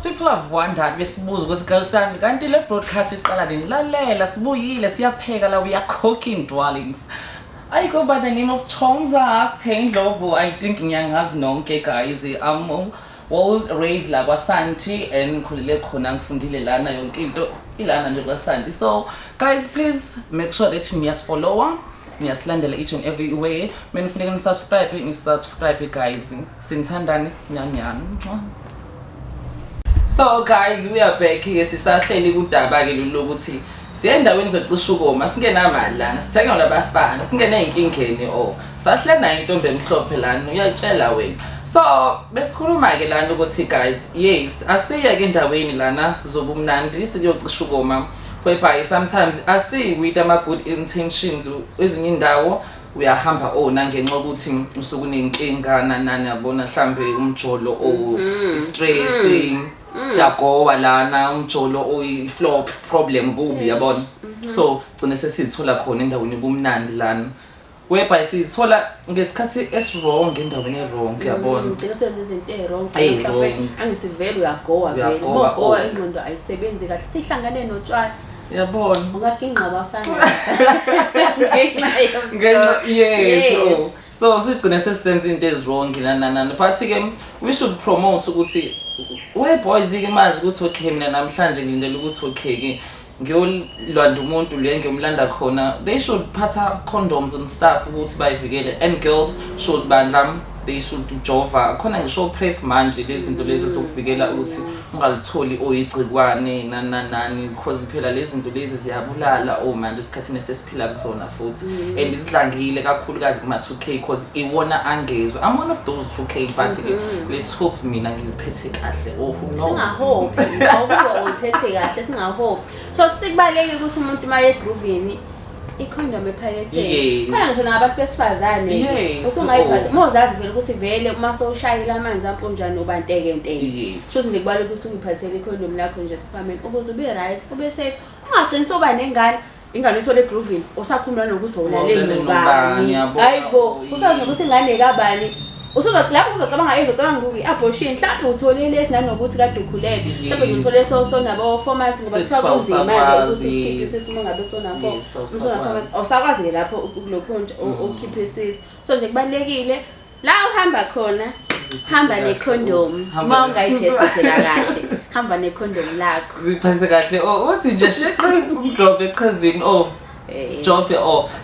people have wondered besibuza ukuthi girlsami kanti le broadcast iqala nini lalela sibuyile siyapheka la we are cooking darlings. I go by the name of Chomza Stendlovu. I think ngiyangazi nonke guys. I'm well raised la kwaSanti and ngikhulele khona ngifundile lana yonke into ilana nje kwaSanti. So guys please make sure that niyasifollowa, niyasilandela each and every way. Mina kufuneka nisubscribe guys. Sinithandani nyanyani. So guys we are back here sisahleli kudaba ke lokuthi siyendaweni zocisha ukoma singenamali lana sithenga labafana singene inkingeni sahle nayo intombi emhlophe lana uyatshela wena. So besikhuluma ke lana ukuthi guys yes asiye ke endaweni lana zobumnandi siyocisha ukoma whereby sometimes asi with ama good intentions ezinye indawo uyahamba ngenxa ukuthi usuku nenkinga nani yabona mhlambe umjolo stress siyagowa lana umjolo flop problem kubi yabona. So gcine sesithola khona endaweni kumnandi lana whereby sizithola ngesikhathi wrong endaweni wrong yabona. Ngicela senze izinto wrong mhlawumbe angisivele uyagowa vele ngoba ingqondo ayisebenzi kahle sihlangane notshwala yabona ungaginqa abafana yes. So sigcine sesisenza into wrong nana but ke we should promote ukuthi we boys ke mazi ukuthi okay mina namhlanje ngilindele ukuthi okay ke ngiyolanda umuntu le ngiyomlanda khona they should phatha condoms and stuff ukuthi bayivikele and girls should bandlam they should jova khona ngisho prep manje lezi zinto lezi zokuvikela ukuthi ungalitholi igcikwane nani because phela lezi zinto lezi ziyabulala manje isikhathini sesiphila kuzona futhi and izidlangile kakhulukazi kuma 2K because iwona angezwe. I'm one of those 2K but let's hope mina ngiziphethe kahle no singahope awubuza uyiphethe kahle singahope so sikubalekile ukuthi umuntu maye groovini ikondom ephaketheni khona ngizona abantu besifazane usungayiphathi mozazi vele ukuthi vele uma sowushayila amanzi amponjana ubanteke futhi ngikubaleka ukuthi ungiphathele ikondom lakho nje sifameni ukuze ube right ube safe ungagcini soba nengane ingane isole groovini usakhuluma nokuzolalela nobani hayibo usazi nokuthi ingane kabani usuzothi lapho uzocabanga ezocabanga ukuthi abortion mhlawumbe utholele esinanokuthi kade ukhulele mhlawumbe uthole so nabo formats ngoba kuthiwa kunzima ke ukuthi isikiphe sesimo ngabe sona format awusakwazi lapho kulokhonto okhiphe isisi so nje kubalekile la uhamba khona hamba necondom mawungayiphethe phela kahle hamba necondom lakho ziphathe kahle uthi nje sheqe umdrop eqhazini job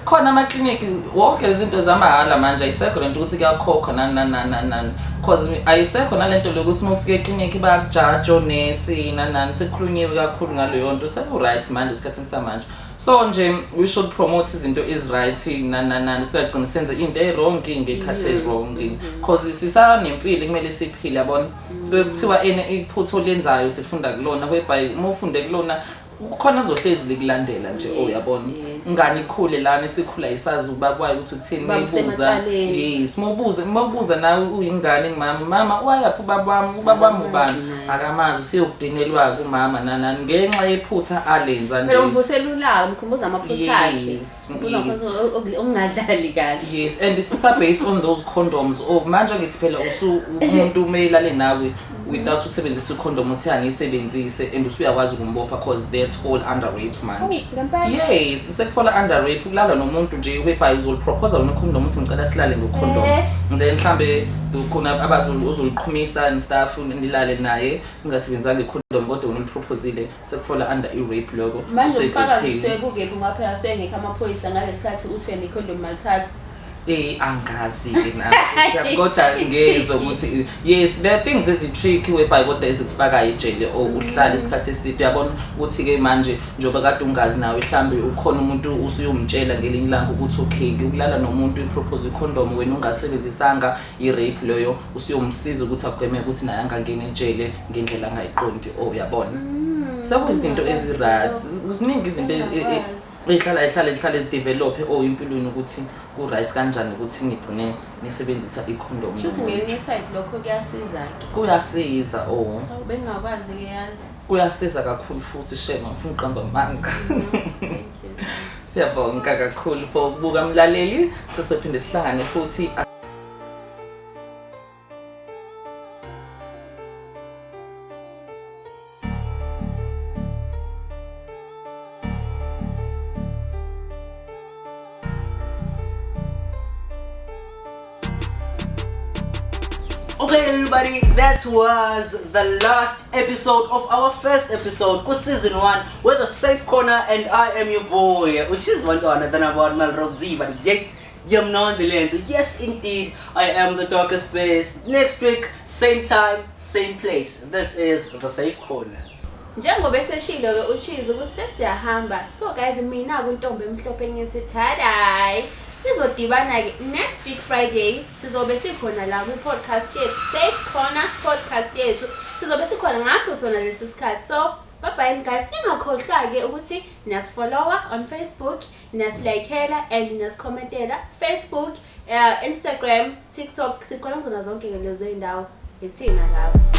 khona ama-clinic wonke izinto zamahala manje ayisekho lento ukuthi kuyakhokha nani because ayisekho nalento lokuthi uma ufika eclinic bayakujaja onesi nani sekukhulunyiwe kakhulu ngaleyo nto seku-right manje esikhathini samanje. So nje we should promote izinto is-right nani singagcini senze into wrong ngekhathi wrong because sisanempilo kumele siphile yabona kuthiwa iphutho lenzayo sifunda kulona whereby uma ufunde kulona ukhona uzohlezi likulandela nje yabona ingane ikhule lana sikhula isazi ubabwayo ukuthi uthini mayibuza yes mawubuza nawe uyingane mama wayaphi ubabami ubani akamazi usiyokudinelwa kumama nani ngenxa yephutha alenza nje umvuselula umkhumbuza amaphutha akhe ungadlali kahle yes and this is based on those condoms manje ngithi phela umuntu umelale nawe without ukusebenzisa icondom uthi angiyisebenzise and usuyakwazi ukumbopha because that's fall under rape manje yes sekufala under rape kulala nomuntu nje whereby uzolipropose unecondom uthi ngicela silale ngocondom then mhlambe khona uzoliqhumisa and stuff nilale naye ungasebenzanga icondom kodwa uniliproposile sekufala under i-rape logo manje ufakazi sekukephi ngaphela sengekho amaphoyisa ngalesikhathi uthi necondom malithatha angazi ke na kodwa ngezwe ukuthi yes there are things ezitricky whereby kodwa ezikufaka ejele uhlala isikhathi eside yabona ukuthi ke manje njoba kade ungazi nawe mhlambe ukhona umuntu usuyomtshela ngelinye ilanga ukuthi okay ukulala nomuntu ipropose icondom wena ungasebenzisanga i-rape leyo usiyomsiza ukuthi agweme ukuthi naye angangena ejele ngendlela angayiqondi yabona sekuyizinto ezi-right kuziningi izinto ihlala ezidevelop impilweni ukuthi ku-right kanjani ukuthi ngigcine nisebenzisa icondom. Futhi ngelinye side lokho kuyasiza bengingakwazi ke yazi kuyasiza kakhulu futhi shema ngifuna uqamba amanga. Siyabonga kakhulu for ukubuka mlaleli sesophinde sihlangane futhi Okay, everybody, that was the last episode of our first episode for season 1 with a safe corner, and I am your boy, which is one other than about Melrob Z, but yes, indeed, I am the darkest space. Next week, same time, same place. This is the safe corner. Njengoba eseshilo ke ushizo ukuthi sesiyahamba. So guys, mina kuntombi emhlophe ngisithadayi. Sizodibana ke next week Friday. Sizobe sikhona la ku podcast yethu Safe Corner podcast yethu. Sizobe sikhona ngaso sona lesi sikhathi. So bye bye guys. Ningakhohlwa ke ukuthi niyasifollowa on Facebook, niyasilikeela and niyasicommentela Facebook, Instagram, TikTok. Sikhona zona zonke ke lezo indawo. Ithina lapho.